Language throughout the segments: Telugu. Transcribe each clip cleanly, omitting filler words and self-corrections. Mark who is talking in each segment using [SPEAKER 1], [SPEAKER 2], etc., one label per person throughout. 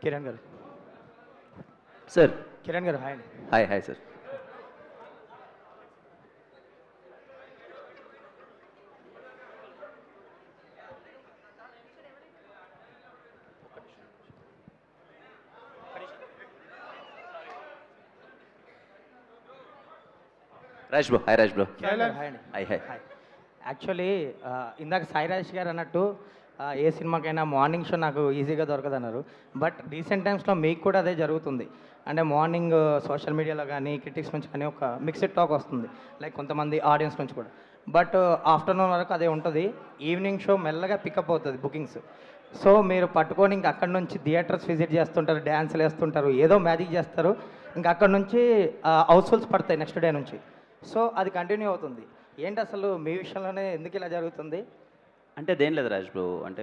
[SPEAKER 1] కిరణ్ గారు.
[SPEAKER 2] సార్.
[SPEAKER 1] కిరణ్ గారు హాయ్ అండి.
[SPEAKER 2] Hi hi sir. Raj bro, hi Raj bro.
[SPEAKER 1] Kiran గారు హాయ్ అండి.
[SPEAKER 2] Hi hi.
[SPEAKER 1] హాయ్. యాక్చువల్లీ ఇందాక సాయిరాజ్ గారు అన్నట్టు ఏ సినిమాకైనా మార్నింగ్ షో నాకు ఈజీగా దొరకదన్నారు. బట్ రీసెంట్ టైమ్స్లో మీకు కూడా అదే జరుగుతుంది. అంటే మార్నింగ్ సోషల్ మీడియాలో కానీ క్రిటిక్స్ నుంచి కానీ ఒక మిక్స్డ్ టాక్ వస్తుంది, లైక్ కొంతమంది ఆడియన్స్ నుంచి కూడా. బట్ ఆఫ్టర్నూన్ వరకు అదే ఉంటుంది. ఈవినింగ్ షో మెల్లగా పికప్ అవుతుంది బుకింగ్స్. సో మీరు పట్టుకొని ఇంక అక్కడ నుంచి థియేటర్స్ విజిట్ చేస్తుంటారు, డ్యాన్స్లు వేస్తుంటారు, ఏదో మ్యాజిక్ చేస్తారు. ఇంకా అక్కడ నుంచి హౌస్ఫుల్స్ పడతాయి నెక్స్ట్ డే నుంచి. సో అది కంటిన్యూ అవుతుంది. ఏంటి అసలు మీ విషయంలోనే ఎందుకు ఇలా జరుగుతుంది?
[SPEAKER 2] అంటే దేం లేదు రాజ్ బ్రో, అంటే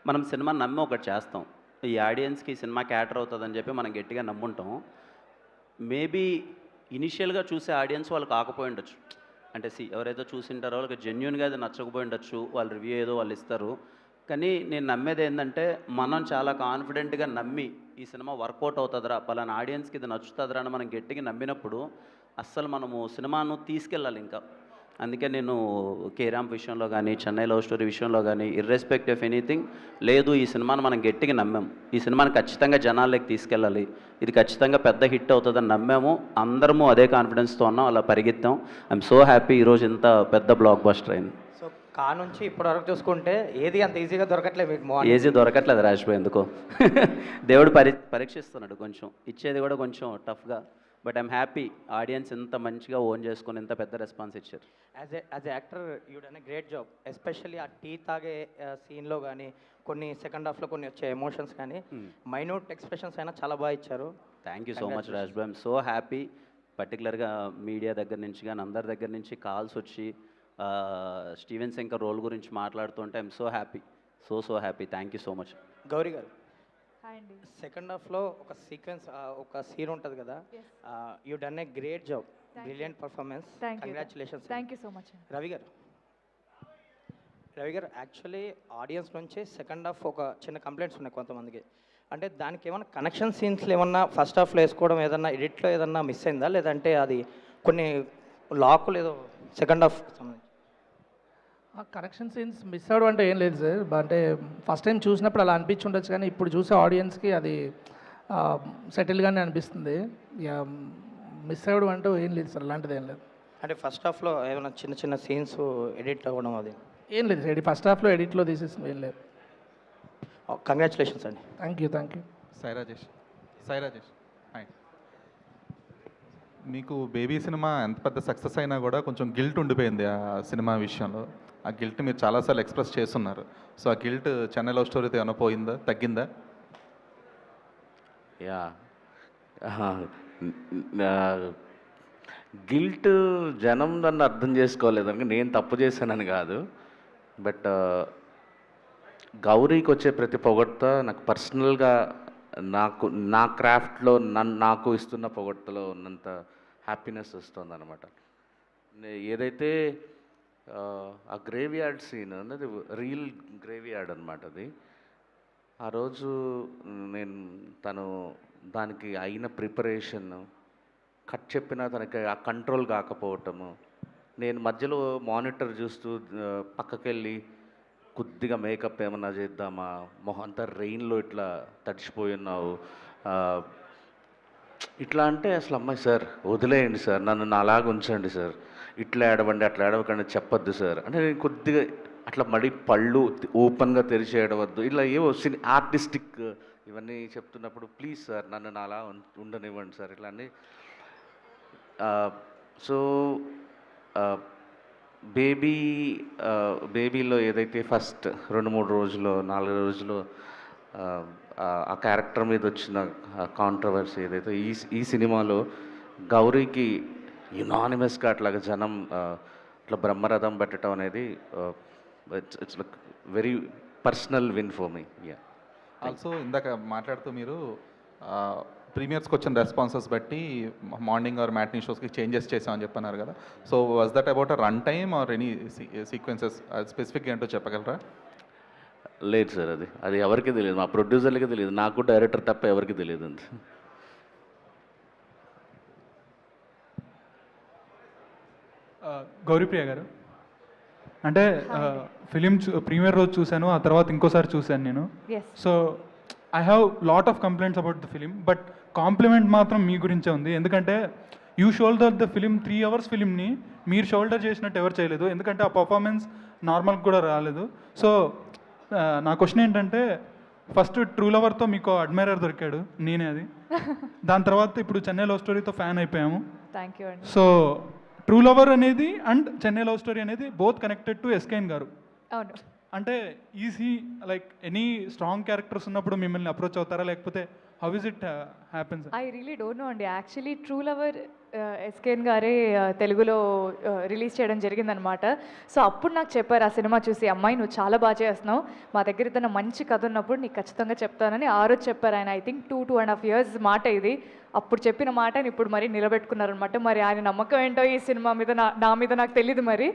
[SPEAKER 2] మనం సినిమా నమ్మి ఒకటి చేస్తాం, ఈ ఆడియన్స్కి సినిమా క్యాటర్ అవుతుందని చెప్పి మనం గట్టిగా నమ్ముంటాం. మేబీ ఇనిషియల్గా చూసే ఆడియన్స్ వాళ్ళు కాకపోయి ఉండొచ్చు. అంటే ఎవరైతే చూసింటారో వాళ్ళకి జెన్యున్గా అది నచ్చకపోయి ఉండొచ్చు, వాళ్ళు రివ్యూ ఏదో వాళ్ళు ఇస్తారు. కానీ నేను నమ్మేది ఏంటంటే మనం చాలా కాన్ఫిడెంట్గా నమ్మి ఈ సినిమా వర్కౌట్ అవుతుందిరా, పలానా ఆడియన్స్కి ఇది నచ్చుతుందిరా అని మనం గట్టిగా నమ్మినప్పుడు అస్సలు మనము సినిమాను తీసుకెళ్ళాలి ఇంకా. అందుకే నేను కేరాంప్ విషయంలో కానీ చెన్నై లవ్ స్టోరీ విషయంలో కానీ ఇర్రెస్పెక్ట్ ఆఫ్ ఎనీథింగ్ లేదు, ఈ సినిమాను మనం గట్టిగా నమ్మాం, ఈ సినిమాని ఖచ్చితంగా జనాల్లోకి తీసుకెళ్ళాలి, ఇది ఖచ్చితంగా పెద్ద హిట్ అవుతుందని నమ్మాము. అందరము అదే కాన్ఫిడెన్స్తో ఉన్నాం, అలా పరిగెత్తాం. ఐఎమ్ సో హ్యాపీ ఈరోజు ఇంత పెద్ద బ్లాక్ బస్టర్ అయింది.
[SPEAKER 1] సో కా నుంచి ఇప్పటి వరకు చూసుకుంటే ఏది అంత ఈజీగా దొరకట్లేదు మీకు.
[SPEAKER 2] ఈజీ దొరకట్లేదు రాజ్భాయ్, ఎందుకో దేవుడు పరీక్షిస్తున్నాడు, కొంచెం ఇచ్చేది కూడా కొంచెం టఫ్గా. బట్ ఐఎమ్ హ్యాపీ ఆడియన్స్ ఇంత మంచిగా ఓన్ చేసుకొని ఇంత పెద్ద రెస్పాన్స్ ఇచ్చారు.
[SPEAKER 1] As a actor you done a great job. Especially ఆ టీ తాగే సీన్లో కానీ కొన్ని సెకండ్ హాఫ్లో కొన్ని వచ్చే ఎమోషన్స్ కానీ మైన్యూట్ ఎక్స్ప్రెషన్స్ అయినా చాలా బాగా ఇచ్చారు.
[SPEAKER 2] Thank you so much Rajbhai. I'm so happy. పర్టికులర్గా మీడియా దగ్గర నుంచి కానీ అందరి దగ్గర నుంచి కాల్స్ వచ్చి స్టీవెన్ శంకర్ రోల్ గురించి మాట్లాడుతుంటే I'm so happy, so happy. Thank you so much.
[SPEAKER 1] Gauri గారు, సెకండ్ హాఫ్లో ఒక సీక్వెన్స్, ఒక సీన్ ఉంటుంది కదా, you done a great job, brilliant performance, congratulations.
[SPEAKER 3] Thank you so much.
[SPEAKER 1] Ravi గారు, యాక్చువల్లీ ఆడియన్స్ నుంచి సెకండ్ హాఫ్ ఒక చిన్న కంప్లైంట్స్ ఉన్నాయి కొంతమందికి. అంటే దానికి ఏమైనా కనెక్షన్ సీన్స్లో ఏమన్నా ఫస్ట్ హాఫ్లో వేసుకోవడం ఏదన్నా ఎడిట్లో ఏదన్నా మిస్ అయిందా, లేదంటే అది కొన్ని లాకులు ఏదో సెకండ్ హాఫ్ సంబంధించి?
[SPEAKER 4] కనెక్షన్ సీన్స్ మిస్ అవ్వడం అంటే ఏం లేదు సార్. అంటే ఫస్ట్ టైం చూసినప్పుడు అలా అనిపించి ఉండొచ్చు, కానీ ఇప్పుడు చూసే ఆడియన్స్కి అది సెటిల్గానే అనిపిస్తుంది. మిస్ అవ్వడం అంటూ ఏం లేదు సార్, అలాంటిది ఏం లేదు.
[SPEAKER 1] అంటే ఫస్ట్ హాఫ్లో ఏమైనా చిన్న చిన్న సీన్స్ ఎడిట్ అవ్వడం అది
[SPEAKER 4] ఏం లేదు సార్. ఫస్ట్ హాఫ్లో ఎడిట్లో తీసేసింది ఏం లేదు.
[SPEAKER 1] కంగ్రాచులేషన్స్ అండి.
[SPEAKER 4] Thank you.
[SPEAKER 5] Sai Rajesh. Hi. మీకు బేబీ సినిమా ఎంత పెద్ద సక్సెస్ అయినా కూడా కొంచెం గిల్ట్ ఉండిపోయింది ఆ సినిమా విషయంలో. ఆ గిల్ట్ మీరు చాలాసార్లు ఎక్స్ప్రెస్ చేస్తున్నారు. సో ఆ గిల్ట్ చెన్నై లవ్ స్టోరీతో ఏమైనా పోయిందా, తగ్గిందా?
[SPEAKER 6] యా, గిల్ట్ జనం నన్ను అర్థం చేసుకోలేదని, నేను తప్పు చేశానని కాదు. బట్ గౌరీకి వచ్చే ప్రతి పొగడ్త నాకు పర్సనల్గా నా క్రాఫ్ట్లో నాకు ఇస్తున్న పొగడ్తలో ఉన్నంత హ్యాపీనెస్ వస్తుంది అనమాట. ఏదైతే ఆ గ్రేవ్ యార్డ్ సీన్ అన్నది రియల్ గ్రేవ్ యార్డ్ అనమాట. అది ఆ రోజు తను దానికి అయిన ప్రిపరేషన్, కట్ చెప్పినా తనకి ఆ కంట్రోల్ కాకపోవటము, నేను మధ్యలో మానిటర్ చూస్తూ పక్కకెళ్ళి కొద్దిగా మేకప్ ఏమన్నా చేద్దామా, మొహం అంతా రెయిన్లో ఇట్లా తడిచిపోయి ఉన్నావు ఇట్లా అంటే అసలు అమ్మాయి సార్ వదిలేయండి సార్, నన్ను అలాగ ఉంచండి సార్, ఇట్లా ఏడవండి అట్లా ఏడవకండి చెప్పొద్దు సార్ అంటే నేను కొద్దిగా అట్లా మడి పళ్ళు ఓపెన్గా తెరిచి ఏడవద్దు, ఇలా ఏవో ఆర్టిస్టిక్ ఇవన్నీ చెప్తున్నప్పుడు ప్లీజ్ సార్ నన్ను అలా ఉండనివ్వండి సార్ ఇట్లా అని. సో బేబీలో ఏదైతే ఫస్ట్ 2-3 రోజులు 4 రోజులు ఆ క్యారెక్టర్ మీద వచ్చిన కాంట్రవర్సీ ఏదైతే ఈ సినిమాలో గౌరీకి యునానిమస్గా అట్లాగా జనం ఇట్లా బ్రహ్మరథం పెట్టడం అనేది it's like very personal win for me. Yeah.
[SPEAKER 5] Also ఇందాక మాట్లాడుతూ మీరు ప్రీమియర్స్కి వచ్చిన రెస్పాన్సెస్ బట్టి మార్నింగ్ ఆర్ మ్యాట్నీ షోస్కి చేంజెస్ చేసామని చెప్పన్నారు కదా. So was that about a run time or any sequences స్పెసిఫిక్గా ఏంటో చెప్పగలరా?
[SPEAKER 6] లేదు సార్, అది ఎవరికీ తెలియదు, మా ప్రొడ్యూసర్లకి తెలియదు, నాకు డైరెక్టర్ తప్ప ఎవరికి తెలియదు అంతే.
[SPEAKER 3] గౌరీప్రియ గారు, అంటే ఫిలిం ప్రీమియర్ రోజు చూశాను, ఆ తర్వాత ఇంకోసారి చూశాను నేను. So I have lot of complaints about the film, but compliment మాత్రం మీ గురించే ఉంది. ఎందుకంటే you shoulder the film, 3 hours ఫిలింని మీరు షోల్డర్ చేసినట్టు ఎవరు చేయలేదు, ఎందుకంటే ఆ పర్ఫార్మెన్స్ నార్మల్గా కూడా రాలేదు. సో నా క్వశ్చన్ ఏంటంటే, ఫస్ట్ ట్రూ లవర్తో మీకు అడ్మైరర్ దొరికాడు, నేనే అది. దాని తర్వాత ఇప్పుడు చెన్నై లవ్ స్టోరీతో ఫ్యాన్ అయిపోయాము.
[SPEAKER 7] థ్యాంక్ యూ అండి.
[SPEAKER 3] సో ట్రూ లవర్ అనేది అండ్ చెన్నై లవ్ స్టోరీ అనేది బోత్ కనెక్టెడ్ టు ఎస్కేఎన్ గారు.
[SPEAKER 7] అవును.
[SPEAKER 3] అంటే easy like any strong characters ఉన్నప్పుడు మిమ్మల్ని అప్రోచ్ అవుతారా, లేకపోతే how is it happens?
[SPEAKER 7] I really don't know అండి. యాక్చువల్లీ ట్రూ లవర్ ఎస్కేఎన్ గారే తెలుగులో రిలీజ్ చేయడం జరిగిందనమాట. సో అప్పుడు నాకు చెప్పారు ఆ సినిమా చూసి, అమ్మాయి నువ్వు చాలా బాగా చేస్తున్నావు, మా దగ్గర ఏదైనా మంచి కథ ఉన్నప్పుడు నీకు ఖచ్చితంగా చెప్తానని ఆ రోజు చెప్పారు ఆయన. ఐ థింక్ 2.5 years మాట ఇది. అప్పుడు చెప్పిన మాటని ఇప్పుడు మరీ నిలబెట్టుకున్నారనమాట. మరి ఆయన నమ్మకం ఏంటో ఈ సినిమా మీద నా మీద నాకు తెలియదు. మరి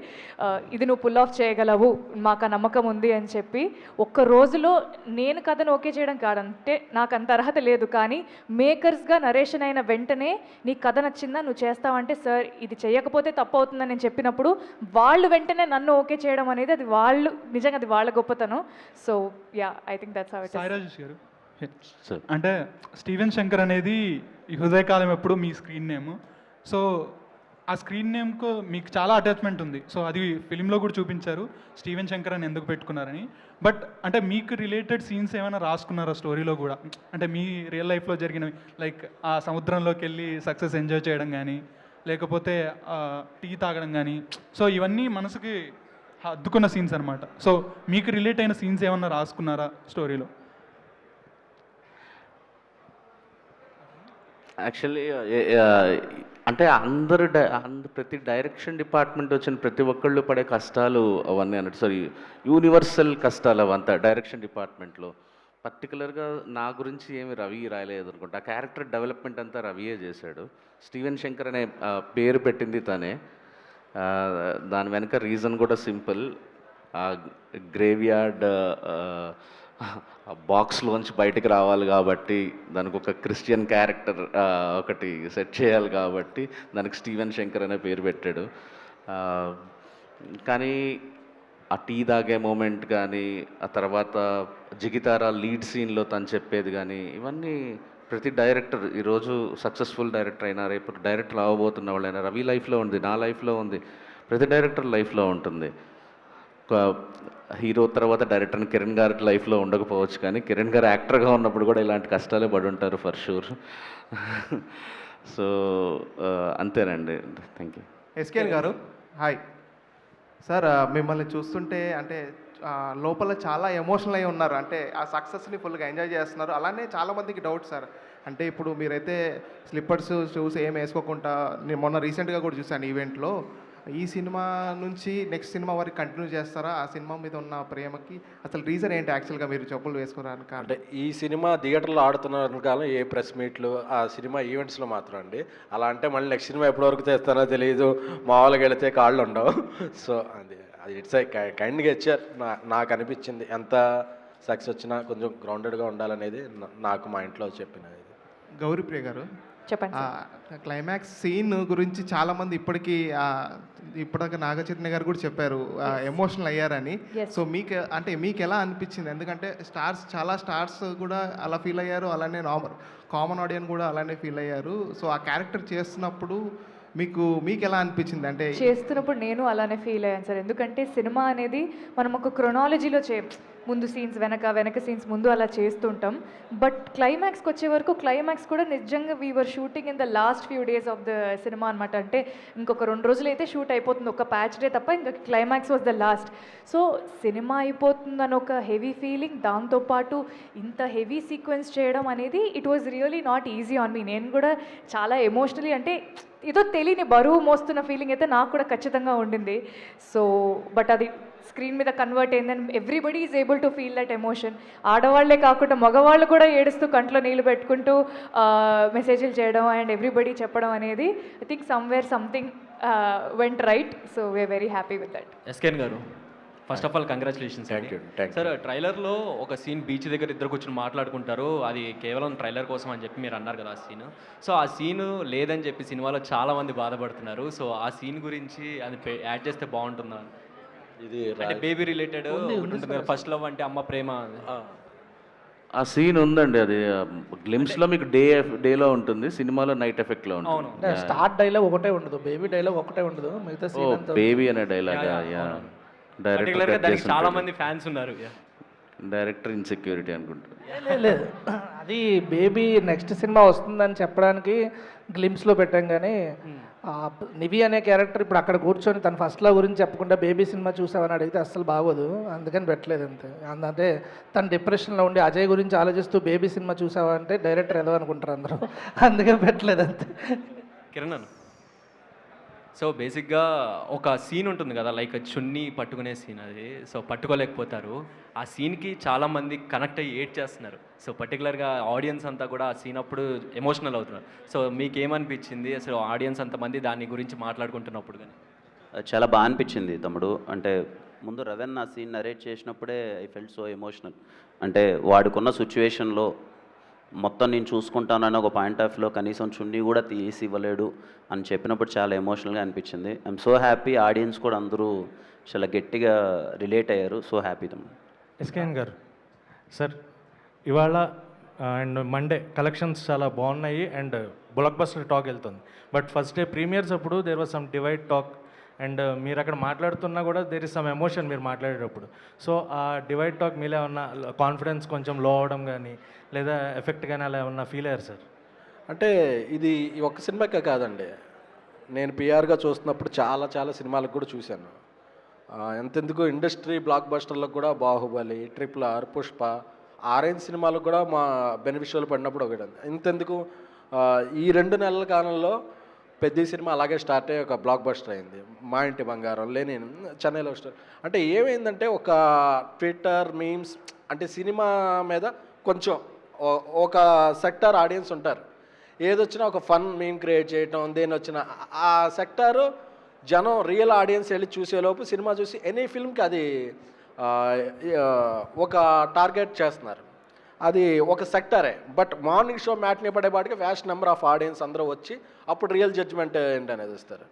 [SPEAKER 7] ఇది నువ్వు పుల్ ఆఫ్ చేయగలవు, మాకు ఆ నమ్మకం ఉంది అని చెప్పి ఒక్క రోజులో నేను కథను ఓకే చేయడం కాదంటే నాకు అంత అర్హత లేదు, కానీ మేకర్స్గా నరేషన్ అయిన వెంటనే నీకు కథ నచ్చిందా, నువ్వు చేస్తావంటే సార్ ఇది చేయకపోతే తప్పు అవుతుందని నేను చెప్పినప్పుడు వాళ్ళు వెంటనే నన్ను ఓకే చేయడం అనేది అది వాళ్ళు నిజంగా అది వాళ్ళ గొప్పతనం. So yeah, I think that's how it is.
[SPEAKER 3] Sai Rajesh గారు,
[SPEAKER 6] సార్
[SPEAKER 3] అంటే స్టీవెన్ శంకర్ అనేది ఈ హృదయకాలం ఎప్పుడు మీ స్క్రీన్ నేమ్. సో ఆ స్క్రీన్ నేమ్కు మీకు చాలా అటాచ్మెంట్ ఉంది. సో అది ఫిలింలో కూడా చూపించారు, స్టీవెన్ శంకర్ అని ఎందుకు పెట్టుకున్నారని. బట్ అంటే మీకు రిలేటెడ్ సీన్స్ ఏమైనా రాసుకున్నారా స్టోరీలో కూడా, అంటే మీ రియల్ లైఫ్లో జరిగినవి, లైక్ ఆ సముద్రంలోకి వెళ్ళి సక్సెస్ ఎంజాయ్ చేయడం కానీ, లేకపోతే టీ తాగడం కానీ. సో ఇవన్నీ మనసుకి హత్తుకున్న సీన్స్ అనమాట. సో మీకు రిలేట్ అయిన సీన్స్ ఏమన్నా రాసుకున్నారా స్టోరీలో?
[SPEAKER 6] యాక్చువల్లీ అంటే ప్రతి డైరెక్షన్ డిపార్ట్మెంట్ వచ్చిన ప్రతి ఒక్కళ్ళు పడే కష్టాలు అవన్నీ అన్నట్టు. సారీ, యూనివర్సల్ కష్టాలు అవంతా డైరెక్షన్ డిపార్ట్మెంట్లో. పర్టికులర్గా నా గురించి ఏమి రవి రాయలేదు అనుకుంటా, ఆ క్యారెక్టర్ డెవలప్మెంట్ అంతా రవియే చేశాడు. స్టీవెన్ శంకర్ అనే పేరు పెట్టింది తనే. దాని వెనక రీజన్ కూడా సింపుల్, గ్రేవ్యార్డ్ బాక్స్లోంచి బయటికి రావాలి కాబట్టి, దానికి ఒక క్రిస్టియన్ క్యారెక్టర్ ఒకటి సెట్ చేయాలి కాబట్టి దానికి స్టీవెన్ శంకర్ అనే పేరు పెట్టాడు. కానీ ఆ టీ తాగే మూమెంట్ కానీ, ఆ తర్వాత జిగితారా లీడ్ సీన్లో తను చెప్పేది కానీ, ఇవన్నీ ప్రతి డైరెక్టర్ ఈరోజు సక్సెస్ఫుల్ డైరెక్టర్ అయినా, రేపు డైరెక్టర్ అవ్వబోతున్న వాళ్ళైనా, రవి లైఫ్లో ఉంది, నా లైఫ్లో ఉంది, ప్రతి డైరెక్టర్ లైఫ్లో ఉంటుంది. ఒక హీరో తర్వాత డైరెక్టర్ కిరణ్ గారి లైఫ్లో ఉండకపోవచ్చు, కానీ కిరణ్ గారు యాక్టర్గా ఉన్నప్పుడు కూడా ఇలాంటి కష్టాలే పడి ఉంటారు ఫర్ షూర్. సో అంతేనండి. Thank you.
[SPEAKER 8] ఎస్కేఎన్ గారు, హాయ్ సార్. మిమ్మల్ని చూస్తుంటే అంటే లోపల చాలా ఎమోషనల్ అయి ఉన్నారు, అంటే ఆ సక్సెస్ని ఫుల్గా ఎంజాయ్ చేస్తున్నారు. అలానే చాలామందికి డౌట్ సార్, అంటే ఇప్పుడు మీరైతే స్లిప్పర్స్ షూస్ ఏం వేసుకోకుండా, నేను మొన్న రీసెంట్గా కూడా చూశాను ఈవెంట్లో, ఈ సినిమా నుంచి నెక్స్ట్ సినిమా వరకు కంటిన్యూ చేస్తారా? ఆ సినిమా మీద ఉన్న ప్రేమకి అసలు రీజన్ ఏంటి యాక్చువల్గా మీరు చెప్పులు వేసుకోవడానికి?
[SPEAKER 9] అంటే ఈ సినిమా థియేటర్లో ఆడుతున్న కాలం ఏ ప్రెస్ మీట్లు, ఆ సినిమా ఈవెంట్స్లో మాత్రం అండి. అలా అంటే మళ్ళీ నెక్స్ట్ సినిమా ఎప్పటి వరకు చేస్తానో తెలియదు, మామూలుగా వెళితే కాళ్ళు ఉండవు. సో అది ఇట్స్ కైండ్గా ఇచ్చారు. నాకు అనిపించింది ఎంత సక్సెస్ వచ్చినా కొంచెం గ్రౌండెడ్గా ఉండాలనేది నాకు మా ఇంట్లో చెప్పినది.
[SPEAKER 8] గౌరీప్రియ గారు,
[SPEAKER 7] చెప్పండి.
[SPEAKER 8] క్లైమాక్స్ సీన్ గురించి చాలామంది ఇప్పటిదాకా నాగచైతన్య గారు కూడా చెప్పారు ఎమోషనల్ అయ్యారని. సో మీకు ఎలా అనిపించింది? ఎందుకంటే చాలా స్టార్స్ కూడా అలా ఫీల్ అయ్యారు, అలానే కామన్ ఆడియన్స్ కూడా అలానే ఫీల్ అయ్యారు. సో ఆ క్యారెక్టర్ చేస్తున్నప్పుడు మీకు ఎలా అనిపించింది? అంటే
[SPEAKER 7] చేస్తున్నప్పుడు నేను అలానే ఫీల్ అయ్యాను సార్. ఎందుకంటే సినిమా అనేది మనం ఒక క్రొనాలజీలో ముందు సీన్స్ వెనక సీన్స్ ముందు అలా చేస్తుంటాం. బట్ క్లైమాక్స్కి వచ్చే వరకు క్లైమాక్స్ కూడా నిజంగా we were shooting in the last few days of the cinema అనమాట. అంటే ఇంకొక 2 రోజులు అయితే షూట్ అయిపోతుంది, ఒక ప్యాచ్ డే తప్ప, ఇంకా climax was the last. So cinema అయిపోతుందని ఒక హెవీ ఫీలింగ్, దాంతోపాటు ఇంత హెవీ సీక్వెన్స్ చేయడం అనేది it was really not easy on me. నేను కూడా చాలా ఎమోషనలీ, అంటే ఏదో తెలియని బరువు మోస్తున్న ఫీలింగ్ అయితే నాకు కూడా ఖచ్చితంగా ఉండింది. సో బట్ అది స్క్రీన్ మీద కన్వర్ట్ అయిందని everybody is able to feel that emotion. ఆడవాళ్లే కాకుండా మగవాళ్ళు కూడా ఏడుస్తూ కంట్లో నీళ్ళు పెట్టుకుంటూ మెసేజ్లు చేయడం అండ్ ఎవ్రీబడి చెప్పడం అనేది I think somewhere something went right. So we are very happy with that.
[SPEAKER 10] SKN గారు, first of all congratulations.
[SPEAKER 9] Thank you, thank you.
[SPEAKER 10] Sir, ట్రైలర్లో ఒక సీన్ బీచ్ దగ్గర ఇద్దరు కూర్చొని మాట్లాడుకుంటారు, అది కేవలం ట్రైలర్ కోసం అని చెప్పి మీరు అన్నారు కదా ఆ సీన్. సో ఆ సీన్ లేదని చెప్పి సినిమాలో చాలామంది బాధపడుతున్నారు. సో ఆ సీన్ గురించి అది యాడ్ చేస్తే బాగుంటుందా?
[SPEAKER 9] ఇది
[SPEAKER 10] అంటే బేబీ రిలేటెడ్ ఉంటుంది కదా, ఫస్ట్ లవ్ అంటే అమ్మ ప్రేమ.
[SPEAKER 6] ఆ సీన్ ఉందండి, అది గ్లిమ్స్లో మీకు డేలో ఉంటుంది, సినిమాలో నైట్ ఎఫెక్ట్లో
[SPEAKER 10] అవును.
[SPEAKER 6] ఉంటుంది.
[SPEAKER 4] స్టార్ట్ డైలాగ్ ఒకటే ఉండదు, బేబీ డైలాగ్ ఒకటే ఉండదు, మిగతా
[SPEAKER 6] ఓ
[SPEAKER 4] సీన్ అంతా
[SPEAKER 6] బేబీ అనే డైలాగ్,
[SPEAKER 10] పర్టికులర్గా దానికి చాలా మంది ఫ్యాన్స్ ఉన్నారు.
[SPEAKER 6] డైరెక్టర్ ఇన్సెక్యూరిటీ అనుకుంటా.
[SPEAKER 4] లేదు, అది బేబీ నెక్స్ట్ సినిమా వస్తుందని చెప్పడానికి గ్లిమ్స్లో పెట్టాం. కానీ నివి అనే క్యారెక్టర్ ఇప్పుడు అక్కడ కూర్చొని తన ఫస్ట్ లవ్ గురించి చెప్పకుండా బేబీ సినిమా చూసావని అడిగితే అస్సలు బాగోదు, అందుకని పెట్టలేదు అంతే. అంటే తన డిప్రెషన్లో ఉండి అజయ్ గురించి ఆలోచిస్తూ బేబీ సినిమా చూసావా అంటే డైరెక్టర్ ఏదో అనుకుంటారు అందరూ, అందుకని పెట్టలేదు అంతే.
[SPEAKER 10] కిరణ్ అన్న, సో బేసిక్గా ఒక సీన్ ఉంటుంది కదా, లైక్ చున్నీ పట్టుకునే సీన్, అది సో పట్టుకోలేకపోతారు. ఆ సీన్కి చాలామంది కనెక్ట్ అయ్యి ఏడ్ చేస్తున్నారు. సో పర్టికులర్గా ఆడియన్స్ అంతా కూడా ఆ సీన్ అప్పుడు ఎమోషనల్ అవుతున్నారు. సో మీకు ఏమనిపించింది అసలు ఆడియన్స్ అంతమంది దాని గురించి మాట్లాడుకుంటున్నప్పుడు? కానీ
[SPEAKER 2] చాలా బాగా అనిపించింది తమ్ముడు. అంటే ముందు రవెన్ ఆ సీన్ నరేట్ చేసినప్పుడే ఐ ఫెల్ట్ సో ఎమోషనల్. అంటే వాడుకున్న సిచ్యువేషన్లో మొత్తం నేను చూసుకుంటానని ఒక పాయింట్ ఆఫ్ వ్యూలో కనీసం చున్నీ కూడా తీసి ఇవ్వలేడు అని చెప్పినప్పుడు చాలా ఎమోషనల్గా అనిపించింది. ఐఎమ్ సో హ్యాపీ, ఆడియన్స్ కూడా అందరూ చాలా గట్టిగా రిలేట్ అయ్యారు. సో హ్యాపీ తమ్ముడు.
[SPEAKER 11] ఎస్కేఎన్ గారు సార్, ఇవాళ అండ్ మండే కలెక్షన్స్ చాలా బాగున్నాయి అండ్ బ్లాక్ బస్టర్ టాక్ వెళ్తుంది. బట్ ఫస్ట్ డే ప్రీమియర్స్ అప్పుడు there was some divide talk and మీరు అక్కడ మాట్లాడుతున్నా కూడా దేర్ ఇస్ సమ్ ఎమోషన్ మీరు మాట్లాడేటప్పుడు. సో ఆ డివైడ్ టాక్ మీలో ఏమన్నా కాన్ఫిడెన్స్ కొంచెం లో అవడం కానీ లేదా ఎఫెక్ట్ కానీ అలా ఏమన్నా ఫీల్ అయ్యారు సార్?
[SPEAKER 9] అంటే ఇది ఈ ఒక్క సినిమాకే కాదండి, నేను పిఆర్గా చూస్తున్నప్పుడు చాలా చాలా సినిమాలకు కూడా చూశాను. ఎంతెందుకు ఇండస్ట్రీ బ్లాక్ బస్టర్లకు కూడా బాహుబలి, RRR, పుష్ప, ఆరెంజ్ సినిమాలకు కూడా మా బెనిఫిషియల్ పడినప్పుడు ఒకటి. ఇంతెందుకు ఈ 2 నెలల కాలంలో పెద్ద సినిమా అలాగే స్టార్ట్ అయ్యి ఒక బ్లాక్ బస్టర్ అయింది, మా ఇంటి బంగారం, లెనిన్, చెన్నైలో స్టార్. అంటే ఏమైందంటే ఒక ట్విట్టర్ మీమ్స్ అంటే సినిమా మీద కొంచెం ఒక సెక్టార్ ఆడియన్స్ ఉంటారు, ఏదొచ్చినా ఒక ఫన్ మీమ్ క్రియేట్ చేయటం, దేని వచ్చినా ఆ సెక్టారు జనం రియల్ ఆడియన్స్ వెళ్ళి చూసేలోపు సినిమా చూసి ఎనీ ఫిల్మ్కి అది ఒక టార్గెట్ చేస్తున్నారు. అది ఒక సెక్టరే. బట్ మార్నింగ్ షో మ్యాట్ని పడేపాటికి వ్యాస్ట్ నెంబర్ ఆఫ్ ఆడియన్స్ అందరూ వచ్చి అప్పుడు రియల్ జడ్జ్మెంట్ ఏంటనేది ఇస్తారు.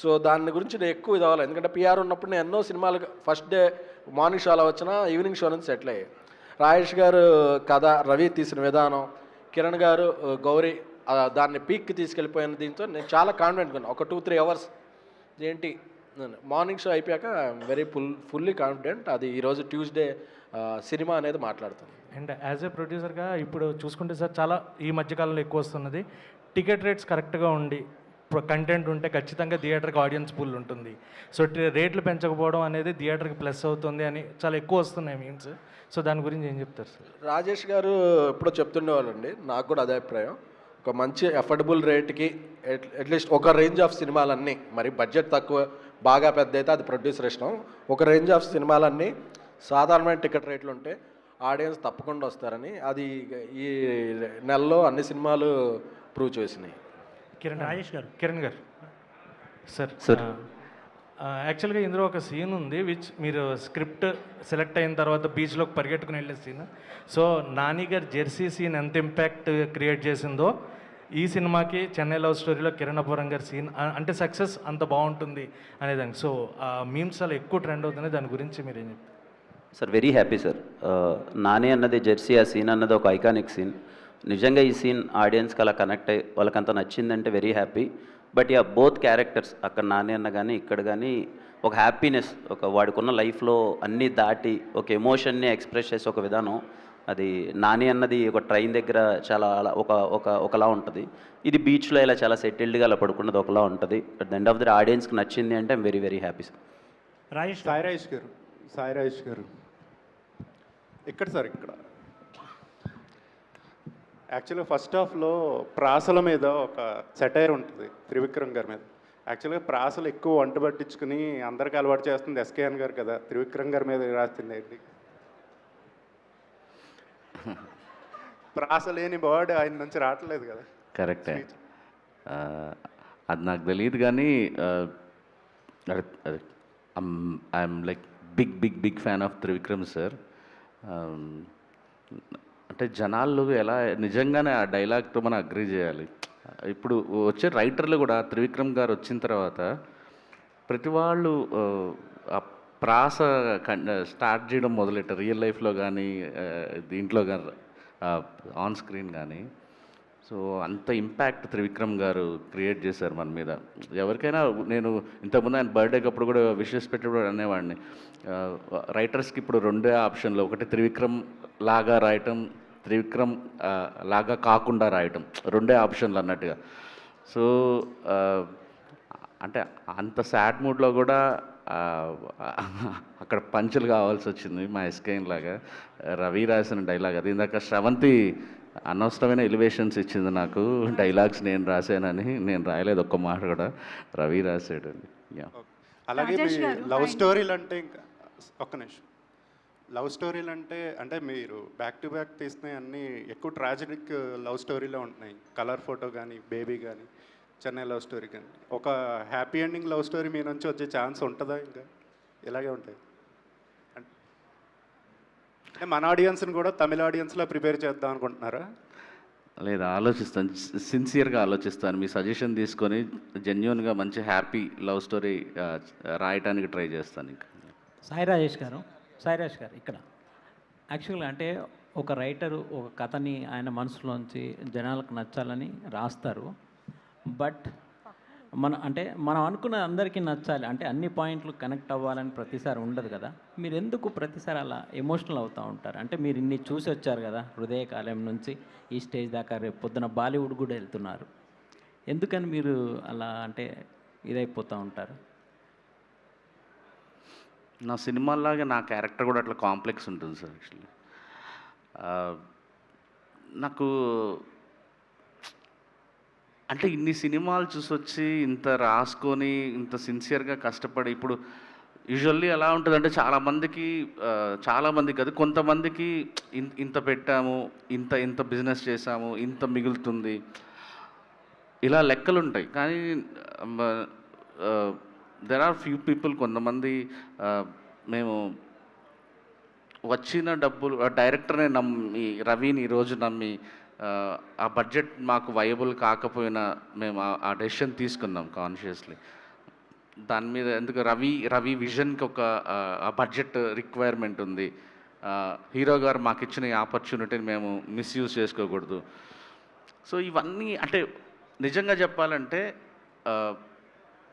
[SPEAKER 9] సో దాని గురించి నేను ఎక్కువ ఇది అవ్వాలి, ఎందుకంటే పిఆర్ ఉన్నప్పుడు నేను ఎన్నో సినిమాలు ఫస్ట్ డే మార్నింగ్ షోలో వచ్చినా ఈవినింగ్ షో నుంచి సెటిల్ అయ్యాయి. రాజేష్ గారు కథ, రవి తీసిన విధానం, కిరణ్ గారు గౌరీ దాన్ని పీక్కి తీసుకెళ్ళిపోయిన దీంతో నేను చాలా కాన్ఫిడెంట్గా ఉన్నాను. ఒక 2-3 అవర్స్ ఏంటి మార్నింగ్ షో అయిపోయాక వెరీ ఫుల్లీ కాన్ఫిడెంట్. అది ఈరోజు ట్యూస్డే సినిమా అనేది మాట్లాడుతుంది.
[SPEAKER 11] అండ్ యాజ్ ఏ ప్రొడ్యూసర్గా ఇప్పుడు చూసుకుంటే సార్ చాలా ఈ మధ్యకాలంలో ఎక్కువ వస్తున్నది, టికెట్ రేట్స్ కరెక్ట్గా ఉండి కంటెంట్ ఉంటే ఖచ్చితంగా థియేటర్కి ఆడియన్స్ పూల్ ఉంటుంది. సో రేట్లు పెంచకపోవడం అనేది థియేటర్కి ప్లస్ అవుతుంది అని చాలా ఎక్కువ వస్తున్నాయి మీన్స్. సో దాని గురించి ఏం చెప్తారు సార్?
[SPEAKER 9] రాజేష్ గారు ఎప్పుడో చెప్తుండేవాళ్ళండి, నాకు కూడా అదే అభిప్రాయం. ఒక మంచి అఫోర్డబుల్ రేట్కి అట్లీస్ట్ ఒక రేంజ్ ఆఫ్ సినిమాలన్నీ, మరి బడ్జెట్ తక్కువ బాగా పెద్ద అయితే అది ప్రొడ్యూసర్ ఇష్టం, ఒక రేంజ్ ఆఫ్ సినిమాలన్నీ సాధారణమైన టికెట్ రేట్లు ఉంటే ఆడియన్స్ తప్పకుండా వస్తారని అది ఈ నెలలో అన్ని సినిమాలు ప్రూవ్ చేసినాయి.
[SPEAKER 11] కిరణ్ గారు సార్, యాక్చువల్గా ఇందులో ఒక సీన్ ఉంది విచ్ మీరు స్క్రిప్ట్ సెలెక్ట్ అయిన తర్వాత బీచ్లోకి పరిగెట్టుకుని వెళ్ళే సీన్. సో నాని గారి జెర్సీ సీన్ ఎంత ఇంపాక్ట్ క్రియేట్ చేసిందో ఈ సినిమాకి చెన్నై లవ్ స్టోరీలో కిరణపురం గారి సీన్ అంటే సక్సెస్ అంత బాగుంటుంది అనేదానికి. సో మీమ్స్ చాలా ఎక్కువ ట్రెండ్ అవుతుంది, దాని గురించి మీరు ఏం చెప్తారు?
[SPEAKER 2] Sir very happy sir. Nani అన్నది జెర్సీ ఆ సీన్ అన్నది ఒక ఐకానిక్ సీన్. నిజంగా ఈ సీన్ ఆడియన్స్కి అలా కనెక్ట్ అయ్యి వాళ్ళకంత నచ్చిందంటే very happy. But yeah both characters అక్కడ నాని అన్న కానీ ఇక్కడ కానీ ఒక హ్యాపీనెస్, ఒక వాడుకున్న లైఫ్లో అన్నీ దాటి ఒక ఎమోషన్ని ఎక్స్ప్రెస్ చేసే ఒక విధానం, అది నాని అన్నది ఒక ట్రైన్ దగ్గర చాలా ఒకలా ఉంటుంది, ఇది బీచ్లో ఇలా చాలా సెటిల్డ్గా అలా పడుకున్నది ఒకలా ఉంటుంది. At the end of the ఆడియన్స్కి నచ్చింది అంటే I'm very very happy sir.
[SPEAKER 12] Sai Rajesh గారు ఇక్కడ సార్, ఇక్కడ యాక్చువల్గా ఫస్ట్ హాఫ్లో ప్రాసల మీద ఒక సెటైర్ ఉంటుంది త్రివిక్రమ్ గారి మీద. యాక్చువల్గా ప్రాసలు ఎక్కువ వంట పట్టించుకుని అందరికీ అలవాటు చేస్తుంది ఎస్కేఎన్ గారు కదా, త్రివిక్రమ్ గారి మీద రాస్తుంది ఏంటి? ప్రాస లేని వర్డ్ ఆయన నుంచి రావట్లేదు కదా.
[SPEAKER 6] కరెక్టే, అది నాకు తెలియదు కానీ I'm like big fan of Trivikram sir. అంటే జనాలు ఎలా నిజంగానే ఆ డైలాగ్తో మనం అగ్రీ చేయాలి. ఇప్పుడు వచ్చే రైటర్లు కూడా త్రివిక్రమ్ గారు వచ్చిన తర్వాత ప్రతి వాళ్ళు ఆ ప్రాస స్టార్ట్ చేయడం మొదలెట్టారు, రియల్ లైఫ్లో కానీ దీంట్లో కానీ ఆన్ స్క్రీన్ కానీ. సో అంత ఇంపాక్ట్ త్రివిక్రమ్ గారు క్రియేట్ చేశారు మన మీద. ఎవరికైనా నేను ఇంతకుముందు ఆయన బర్త్డేకి అప్పుడు కూడా విషెస్ పెట్టేప్పుడు అనేవాడిని, రైటర్స్కి ఇప్పుడు రెండే ఆప్షన్లు, ఒకటి త్రివిక్రమ్ లాగా రాయటం, త్రివిక్రమ్ లాగా కాకుండా రాయటం, రెండే ఆప్షన్లు అన్నట్టుగా. సో అంటే అంత సాడ్ మూడ్లో కూడా అక్కడ పంచులు కావాల్సి వచ్చింది మా ఎస్కేఎన్ లాగా. రవి రాసిన డైలాగ్ అది. ఇందాక శ్రవంతి అనవసరమైన ఎలివేషన్స్ ఇచ్చింది నాకు, డైలాగ్స్ నేను రాశానని. నేను రాయలేదు ఒక్క మాట కూడా, రవి రాశాడండి.
[SPEAKER 12] అలాగే మీ లవ్ స్టోరీలు అంటే ఇంకా ఒక్క నిమిషం, లవ్ స్టోరీలు అంటే మీరు బ్యాక్ టు బ్యాక్ తీసినవి అన్నీ ఎక్కువ ట్రాజెడిక్ లవ్ స్టోరీలో ఉంటున్నాయి. కలర్ ఫోటో కానీ, బేబీ కానీ, చెన్నై లవ్ స్టోరీ కానీ. ఒక హ్యాపీ ఎండింగ్ లవ్ స్టోరీ మీ నుంచి వచ్చే ఛాన్స్ ఉంటుందా? ఇంకా ఇలాగే ఉంటాయి అంటే మన ఆడియన్స్ని కూడా తమిళ ఆడియన్స్లో ప్రిపేర్ చేద్దాం అనుకుంటున్నారా?
[SPEAKER 6] లేదా ఆలోచిస్తాను, సిన్సియర్గా ఆలోచిస్తాను. మీ సజెషన్ తీసుకొని జెన్యున్గా మంచి హ్యాపీ లవ్ స్టోరీ రాయటానికి ట్రై చేస్తాను. ఇంకా
[SPEAKER 13] సాయి రాజేష్ గారు ఇక్కడ యాక్చువల్గా అంటే ఒక రైటరు ఒక కథని ఆయన మనసులోంచి జనాలకు నచ్చాలని రాస్తారు. బట్ మనం అనుకున్న అందరికీ నచ్చాలి అంటే అన్ని పాయింట్లు కనెక్ట్ అవ్వాలని ప్రతిసారి ఉండదు కదా. మీరు ఎందుకు ప్రతిసారి అలా ఎమోషనల్ అవుతూ ఉంటారు? అంటే మీరు ఇన్ని చూసి వచ్చారు కదా, హృదయకాలం నుంచి ఈ స్టేజ్ దాకా, రేపు పొద్దున బాలీవుడ్ కూడా వెళ్తున్నారు. ఎందుకని మీరు అలా అంటే ఇదైపోతూ ఉంటారు?
[SPEAKER 6] నా సినిమాలాగా నా క్యారెక్టర్ కూడా అట్లా కాంప్లెక్స్ ఉంటుంది సార్. యాక్చువల్లీ నాకు అంటే ఇన్ని సినిమాలు చూసి వచ్చి ఇంత రాసుకొని ఇంత సిన్సియర్గా కష్టపడి, ఇప్పుడు యూజువల్లీ ఎలా ఉంటుందంటే చాలామందికి కాదు, కొంతమందికి ఇంత పెట్టాము, ఇంత బిజినెస్ చేసాము, ఇంత మిగులుతుంది, ఇలా లెక్కలు ఉంటాయి. కానీ దెర్ ఆర్ ఫ్యూ పీపుల్, కొంతమంది మేము వచ్చిన డబ్బులు డైరెక్టర్నే నమ్మి, రవిని ఈరోజు నమ్మి, ఆ బడ్జెట్ మాకు వయబుల్ కాకపోయినా మేము ఆ డెసిషన్ తీసుకున్నాం కాన్షియస్లీ. దాని మీద ఎందుకు రవి విజన్కి ఒక ఆ బడ్జెట్ రిక్వైర్మెంట్ ఉంది. హీరో గారు మాకు ఇచ్చిన ఈ ఆపర్చునిటీని మేము మిస్యూజ్ చేసుకోకూడదు. సో ఇవన్నీ అంటే నిజంగా చెప్పాలంటే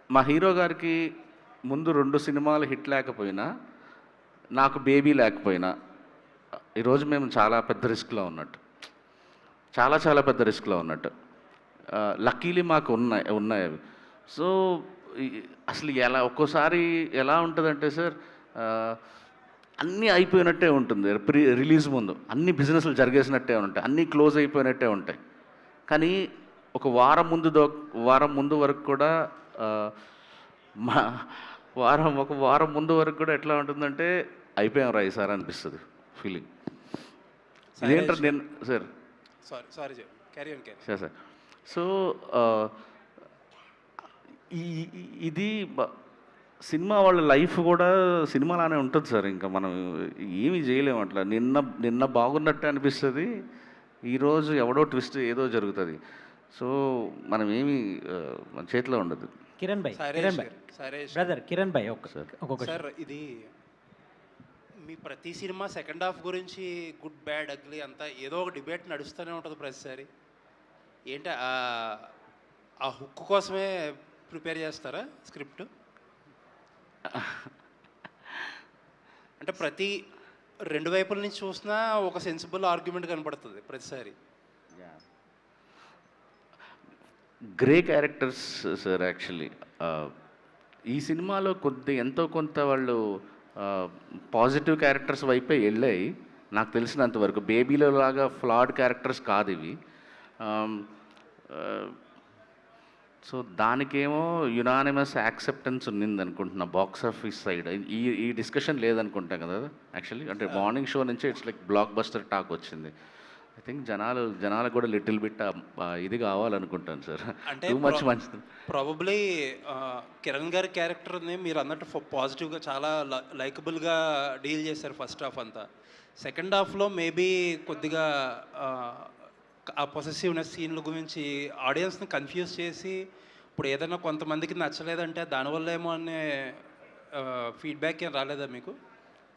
[SPEAKER 6] మా హీరో గారికి ముందు 2 సినిమాలు హిట్ లేకపోయినా, నాకు బేబీ లేకపోయినా, ఈరోజు మేము చాలా పెద్ద రిస్క్లో ఉన్నట్టు, చాలా పెద్ద రిస్క్లో ఉన్నట్టు. లక్కీలీ మాకు ఉన్నాయి అవి. సో అసలు ఒక్కోసారి ఎలా ఉంటుందంటే సార్, అన్నీ అయిపోయినట్టే ఉంటుంది. రిలీజ్ ముందు అన్ని బిజినెస్లు జరిగేసినట్టే ఉంటాయి, అన్నీ క్లోజ్ అయిపోయినట్టే ఉంటాయి. కానీ ఒక వారం ముందు వరకు కూడా ఒక వారం ముందు వరకు కూడా ఎట్లా ఉంటుందంటే అయిపోయాం రా ఈసారి అనిపిస్తుంది ఫీలింగ్. ఇదేంటారు నేను సార్ సార్ సో ఇది సినిమా వాళ్ళ లైఫ్ కూడా సినిమాలానే ఉంటుంది సార్. ఇంకా మనం ఏమీ చేయలేము. అట్లా నిన్న బాగున్నట్టే అనిపిస్తుంది, ఈరోజు ఎవడో ట్విస్ట్ ఏదో జరుగుతుంది. సో మనం ఏమి మన చేతిలో ఉండదు.
[SPEAKER 13] కిరణ్ భాయ్ ఒక్కొక్క
[SPEAKER 14] సార్, ఇది మీ ప్రతి సినిమా సెకండ్ హాఫ్ గురించి గుడ్ బ్యాడ్ అగ్లీ అంతా ఏదో ఒక డిబేట్ నడుస్తూనే ఉంటుంది ప్రతిసారి. ఏంటి ఆ హుక్ కోసమే ప్రిపేర్ చేస్తారా స్క్రిప్ట్? అంటే ప్రతి 2 వైపుల నుంచి చూసినా ఒక సెన్సిబుల్ ఆర్గ్యుమెంట్ కనపడుతుంది ప్రతిసారి.
[SPEAKER 6] Grey characters sir. యాక్చువల్లీ ఈ సినిమాలో ఎంతో కొంత వాళ్ళు పాజిటివ్ క్యారెక్టర్స్ వైపే వెళ్ళాయి నాకు తెలిసినంత వరకు. బేబీలో లాగా ఫ్లాడ్ క్యారెక్టర్స్ కాదు ఇవి. సో దానికేమో యునానిమస్ యాక్సెప్టెన్స్ ఉన్నింది అనుకుంటున్నా బాక్స్ ఆఫీస్ సైడ్. ఈ డిస్కషన్ లేదనుకుంటా కదా యాక్చువల్లీ. అంటే మార్నింగ్ షో నుంచి it's like block buster talk వచ్చింది. ఐ థింక్ జనాలకు కూడా లిటిల్ బిట్ ఇది కావాలనుకుంటాను సార్.
[SPEAKER 14] అంటే
[SPEAKER 6] టూ మచ్ మంచిది.
[SPEAKER 14] ప్రాబబ్లీ కిరణ్ గారి క్యారెక్టర్ని మీరు అన్నట్టు పాజిటివ్గా చాలా లైకబుల్గా డీల్ చేశారు ఫస్ట్ హాఫ్ అంతా. సెకండ్ హాఫ్లో మేబీ కొద్దిగా ఆ పొసెసివ్నెస్ సీన్ల గురించి ఆడియన్స్ని కన్ఫ్యూజ్ చేసి ఇప్పుడు ఏదైనా కొంతమందికి నచ్చలేదంటే దానివల్ల ఏమో అనే ఫీడ్బ్యాక్ ఏం రాలేదా మీకు?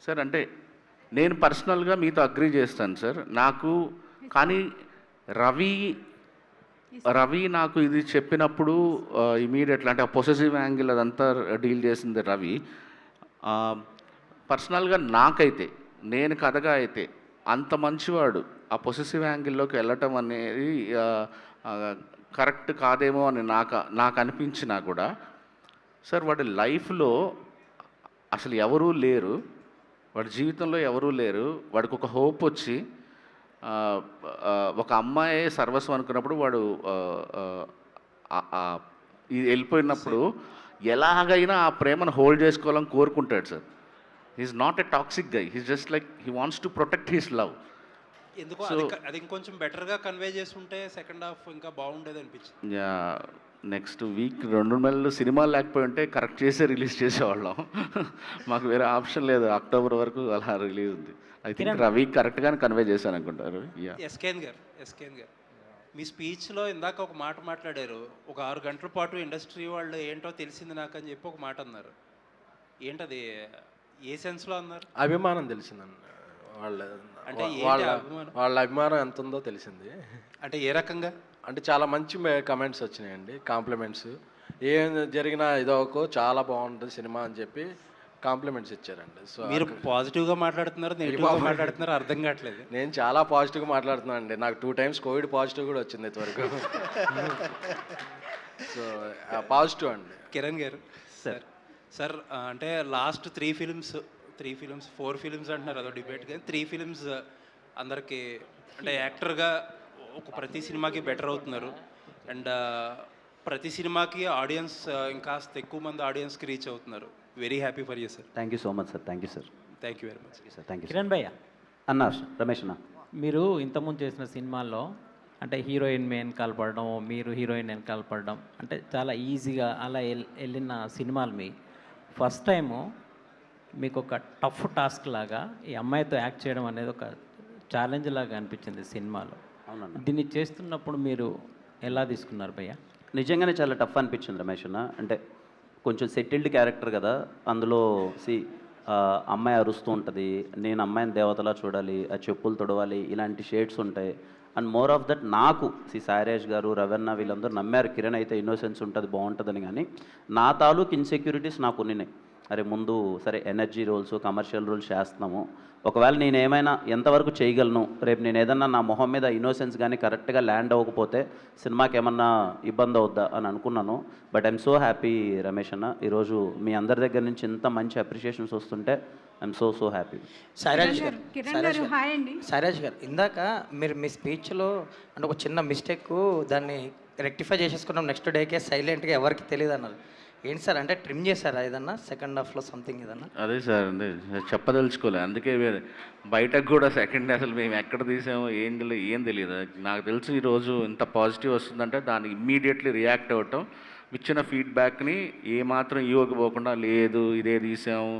[SPEAKER 6] సార్ అంటే నేను పర్సనల్గా మీతో అగ్రీ చేస్తాను సార్. నాకు కానీ రవి నాకు ఇది చెప్పినప్పుడు ఇమీడియట్లీ అంటే ఆ పొసెసివ్ యాంగిల్ అదంతా డీల్ చేసింది రవి. పర్సనల్గా నాకైతే నేను కథగా అయితే అంత మంచివాడు ఆ పొసెసివ్ యాంగిల్లోకి వెళ్ళటం అనేది కరెక్ట్ కాదేమో అని నాకు అనిపించినా కూడా సార్ వాడి లైఫ్లో అసలు ఎవరూ లేరు, వాడి జీవితంలో ఎవరూ లేరు, వాడికి ఒక హోప్ వచ్చి ఒక అమ్మాయి సర్వస్వం అనుకున్నప్పుడు వాడు వెళ్ళిపోయినప్పుడు ఎలాగైనా ఆ ప్రేమను హోల్డ్ చేసుకోవాలని కోరుకుంటాడు sir. He's not a toxic guy, he's just like he wants to protect his love.
[SPEAKER 14] ఎందుకో అది ఇంకొంచెం బెటర్గా కన్వే చేస్తుంటే సెకండ్ హాఫ్ ఇంకా బాగుండేది అనిపించింది.
[SPEAKER 6] నెక్స్ట్ వీక్ 2 నెలలు సినిమా లేకపోయి ఉంటే కరెక్ట్ చేసే రిలీజ్ చేసేవాళ్ళం. మాకు వేరే ఆప్షన్ లేదు. అక్టోబర్ వరకు అలా రిలీజ్ ఉంది. ఐ థింక్ రవి కరెక్ట్గానే కన్వే చేశాను అనుకుంటారు.
[SPEAKER 14] ఎస్కేన్ గారు మీ స్పీచ్లో ఇందాక ఒక మాట మాట్లాడారు, ఒక 6 గంటల పాటు ఇండస్ట్రీ వాళ్ళు ఏంటో తెలిసింది నాకు అని చెప్పి ఒక మాట అన్నారు. ఏంటది, ఏ సెన్స్లో అన్నారు?
[SPEAKER 9] అభిమానం తెలిసిందండి.
[SPEAKER 14] అంటే
[SPEAKER 9] వాళ్ళ అభిమానం ఎంత ఉందో తెలిసింది.
[SPEAKER 14] అంటే ఏ రకంగా?
[SPEAKER 9] అంటే చాలా మంచి కమెంట్స్ వచ్చినాయండి, కాంప్లిమెంట్స్. ఏం జరిగినా ఇదొక చాలా బాగుంటుంది సినిమా అని చెప్పి కాంప్లిమెంట్స్ ఇచ్చారండి. సో
[SPEAKER 14] మీరు పాజిటివ్గా మాట్లాడుతున్నారు, నెగిటివ్గా మాట్లాడుతున్నారు, అర్థం కావట్లేదు.
[SPEAKER 9] నేను చాలా పాజిటివ్గా మాట్లాడుతున్నాను అండి. నాకు 2 times కోవిడ్ పాజిటివ్ కూడా వచ్చింది ఇంతవరకు. సో పాజిటివ్ అండి.
[SPEAKER 14] కిరణ్ గారు సార్ అంటే లాస్ట్ 3 ఫిలిమ్స్ 4 ఫిలిమ్స్ అంటున్నారు, అదో డిబేట్. కానీ 3 ఫిలిమ్స్ అందరికీ అంటే యాక్టర్గా ప్రతి సినిమాకి బెటర్ అవుతున్నారు. అండ్ ప్రతి సినిమాకి ఆడియన్స్ ఇంకాస్త ఎక్కువ మంది ఆడియన్స్కి రీచ్ అవుతున్నారు. Very happy for you sir.
[SPEAKER 2] Thank you so much sir. Thank you sir.
[SPEAKER 14] Thank you very much
[SPEAKER 2] sir. Thank you
[SPEAKER 13] Kiran భయ్య
[SPEAKER 2] అన్నారు రమేష్ అన్న.
[SPEAKER 13] మీరు ఇంతకుముందు చేసిన సినిమాల్లో అంటే హీరోయిన్ వెనకాల పడడం, మీరు హీరోయిన్ వెనకాల పడడం అంటే చాలా ఈజీగా అలా వెళ్ళిన సినిమాలు మీ ఫస్ట్ టైము మీకు ఒక టఫ్ టాస్క్ లాగా ఈ అమ్మాయితో యాక్ట్ చేయడం అనేది ఒక ఛాలెంజ్ లాగా అనిపించింది సినిమాలో.
[SPEAKER 2] అవునన్నా.
[SPEAKER 13] దీన్ని చేస్తున్నప్పుడు మీరు ఎలా తీసుకున్నారు భయ్య?
[SPEAKER 2] నిజంగానే చాలా టఫ్ అనిపించింది రమేష్ అన్న. అంటే కొంచెం సెటిల్డ్ క్యారెక్టర్ కదా, అందులో అమ్మాయి అరుస్తూ ఉంటుంది, నేను అమ్మాయిని దేవతలా చూడాలి, ఆ చెప్పులు తొడవాలి, ఇలాంటి షేడ్స్ ఉంటాయి. అండ్ మోర్ ఆఫ్ దట్ నాకు సాయిరాజ్ గారు, రవణ వీళ్ళందరూ నమ్మారు కిరణ్ అయితే ఇన్నోసెన్స్ ఉంటుంది బాగుంటుందని. కానీ నా తాలూకు ఇన్సెక్యూరిటీస్ నాకు ఉన్నాయి. అరే ముందు సరే ఎనర్జీ రోల్స్, కమర్షియల్ రోల్స్ చేస్తున్నాము, ఒకవేళ నేను ఏమైనా ఎంతవరకు చేయగలను, రేపు నేను ఏదన్నా నా మొహం మీద ఇన్నోసెన్స్ కానీ కరెక్ట్గా ల్యాండ్ అవ్వకపోతే సినిమాకి ఏమన్నా ఇబ్బంది అవుద్దా అని అనుకున్నాను. But I'm so happy Ramesh అన్న, ఈరోజు మీ అందరి దగ్గర నుంచి ఇంత మంచి అప్రిషియేషన్స్ వస్తుంటే ఐఎమ్ సో హ్యాపీ.
[SPEAKER 1] సాయిరాజ్ గారు ఇందాక మీరు మీ స్పీచ్లో అంటే ఒక చిన్న మిస్టేక్ దాన్ని రెక్టిఫై చేసేసుకున్నాం నెక్స్ట్ డేకే సైలెంట్గా ఎవరికి తెలియదు అన్నారు. ఏంటి సార్ అంటే ట్రిమ్ చేశారా ఏదన్నా సెకండ్ హాఫ్లో సంథింగ్ ఏదన్నా?
[SPEAKER 6] అదే సార్ అంటే చెప్పదలుచుకోలే, అందుకే బయటకు కూడా సెకండ్ అసలు మేము ఎక్కడ తీసామో ఏం తెలియదు. నాకు తెలిసి ఈరోజు ఇంత పాజిటివ్ వస్తుందంటే దానికి ఇమ్మీడియట్లీ రియాక్ట్ అవ్వటం, ఇచ్చిన ఫీడ్బ్యాక్ని ఏమాత్రం ఈవోకి పోకుండా లేదు ఇదే తీసాము.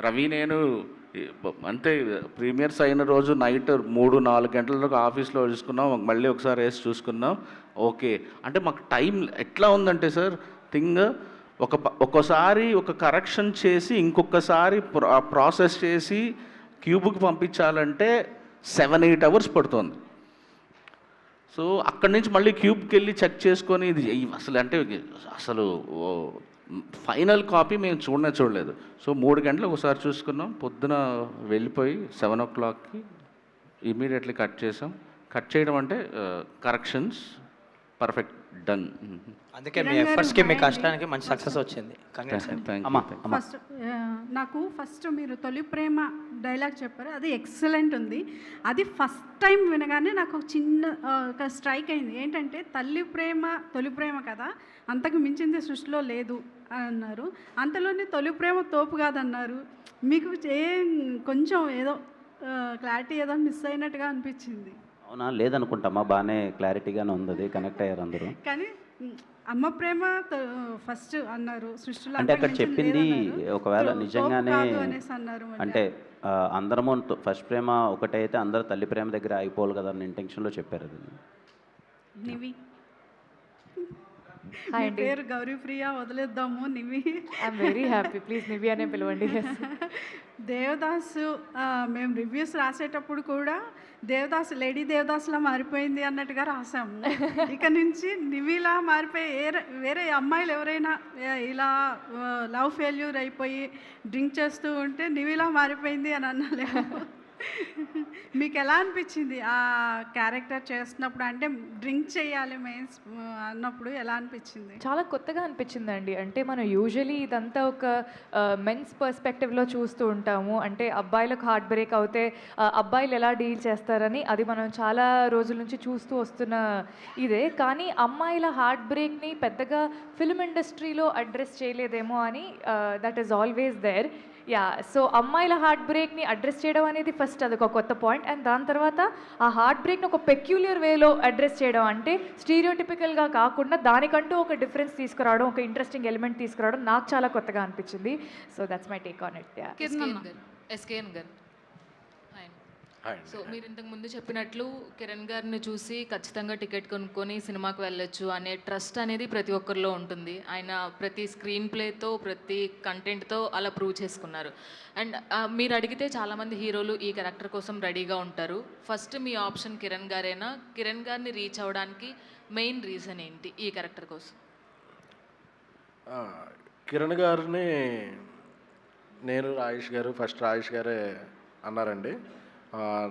[SPEAKER 6] రవి నేను అంతే ప్రీమియర్స్ అయిన రోజు నైట్ 3-4 గంటల ఆఫీస్లో చూసుకున్నాం, మళ్ళీ ఒకసారి వేసి చూసుకున్నాం. ఓకే అంటే మాకు టైం ఎట్లా ఉందంటే సార్ థింగ్ ఒక్కోసారి ఒక కరెక్షన్ చేసి ఇంకొకసారి ప్రాసెస్ చేసి క్యూబ్కి పంపించాలంటే 7-8 hours పడుతుంది. సో అక్కడి నుంచి మళ్ళీ క్యూబ్కి వెళ్ళి చెక్ చేసుకొని ఇది అసలు అంటే అసలు ఫైనల్ కాపీ మేము చూడలేదు. సో 3 గంటలకు ఒకసారి చూసుకున్నాం, పొద్దున వెళ్ళిపోయి 7 o'clockకి ఇమీడియట్లీ కట్ చేసాం. కట్ చేయడం అంటే కరెక్షన్స్ పర్ఫెక్ట్ డన్.
[SPEAKER 1] అందుకే మీ ఎఫర్ట్స్కి మీ కష్టానికి మంచి సక్సెస్ వచ్చింది.
[SPEAKER 15] ఫస్ట్ నాకు మీరు తొలి ప్రేమ డైలాగ్ చెప్పారు, అది ఎక్సలెంట్ ఉంది. అది ఫస్ట్ టైం వినగానే నాకు ఒక చిన్న ఒక స్ట్రైక్ అయింది. ఏంటంటే తొలి ప్రేమ కదా, అంతకు మించింది సృష్టిలో లేదు అన్నారు. అంతలోనే తొలి ప్రేమ తోపు కాదన్నారు. మీకు కొంచెం ఏదో క్లారిటీ ఏదో మిస్ అయినట్టుగా అనిపించింది.
[SPEAKER 2] అవునా లేదనుకుంటామా, బాగానే క్లారిటీగానే ఉంది, అది కనెక్ట్ అయ్యారు అందరూ.
[SPEAKER 15] కానీ అమ్మ ప్రేమ ఫస్ట్ అన్నారు, సృష్టిలో
[SPEAKER 2] అంటే అక్కడ
[SPEAKER 15] అంతకు మించింది
[SPEAKER 2] చెప్పింది
[SPEAKER 15] లేదన్నారు.
[SPEAKER 2] ఒకవేళ
[SPEAKER 15] తోపు
[SPEAKER 2] నిజంగానే
[SPEAKER 15] కాదు అనేసి అన్నారు మళ్ళీ.
[SPEAKER 2] అంటే అందరము ఫస్ట్ ప్రేమ ఒకటే అయితే అందరూ తల్లి ప్రేమ దగ్గర ఆగిపోవాలి కదా అన్న ఇంటెన్షన్లో చెప్పారు అది.
[SPEAKER 15] నివి
[SPEAKER 7] హాయ్
[SPEAKER 15] నీ
[SPEAKER 7] అండి.
[SPEAKER 15] పేరు Gauri Priya, వదిలేద్దాము నివి.
[SPEAKER 7] I'm very happy, please నివి అనే పిలవండి.
[SPEAKER 15] దేవదాసు మేము రివ్యూస్ రాసేటప్పుడు కూడా దేవదాసు లేడీ దేవదాసులా మారిపోయింది అన్నట్టుగా రాసాము. ఇక నుంచి నివిలా మారిపోయి వేరే అమ్మాయిలు ఎవరైనా ఇలా లవ్ ఫెయిల్యూర్ అయిపోయి డ్రింక్ చేస్తూ ఉంటే నివిలా మారిపోయింది అని అన్నలేము. మీకు ఎలా అనిపించింది ఆ క్యారెక్టర్ చేస్తున్నప్పుడు? అంటే డ్రింక్ చేయాలి మెయిన్స్ అన్నప్పుడు ఎలా అనిపించింది?
[SPEAKER 7] చాలా కొత్తగా అనిపించిందండి. అంటే మనం యూజువలీ ఇదంతా ఒక మెన్స్ పర్స్పెక్టివ్లో చూస్తూ ఉంటాము. అంటే అబ్బాయిలకు హార్ట్ బ్రేక్ అవుతే అబ్బాయిలు ఎలా డీల్ చేస్తారని, అది మనం చాలా రోజుల నుంచి చూస్తూ వస్తున్న ఇదే. కానీ అమ్మాయిల హార్ట్ బ్రేక్ని పెద్దగా ఫిల్మ్ ఇండస్ట్రీలో అడ్రస్ చేయలేదేమో అని, that is always there. Yeah, so అమ్మాయిల హార్ట్ బ్రేక్ని అడ్రస్ చేయడం అనేది ఫస్ట్ అదొక కొత్త పాయింట్. అండ్ దాని తర్వాత ఆ హార్ట్ బ్రేక్ని ఒక పెక్యులియర్ వేలో అడ్రస్ చేయడం, అంటే స్టీరియోటిపికల్గా కాకుండా దానికంటూ ఒక డిఫరెన్స్ తీసుకురావడం, ఒక ఇంట్రెస్టింగ్ ఎలిమెంట్ తీసుకురావడం నాకు చాలా కొత్తగా అనిపించింది. So that's my take on it.
[SPEAKER 16] SKN గారు సో మీరు ఇంతకు ముందు చెప్పినట్లు కిరణ్ గారిని చూసి ఖచ్చితంగా టికెట్ కొనుక్కొని సినిమాకి వెళ్ళొచ్చు అనే ట్రస్ట్ అనేది ప్రతి ఒక్కరిలో ఉంటుంది. ఆయన ప్రతి స్క్రీన్ ప్లేతో ప్రతి కంటెంట్తో అలా ప్రూవ్ చేసుకున్నారు. అండ్ మీరు అడిగితే చాలామంది హీరోలు ఈ క్యారెక్టర్ కోసం రెడీగా ఉంటారు. ఫస్ట్ మీ ఆప్షన్ కిరణ్ గారేనా? కిరణ్ గారిని రీచ్ అవ్వడానికి మెయిన్ రీజన్ ఏంటి ఈ క్యారెక్టర్ కోసం?
[SPEAKER 9] కిరణ్ గారిని నేను రాజేష్ గారు ఫస్ట్ రాజేష్ గారే అన్నారండి.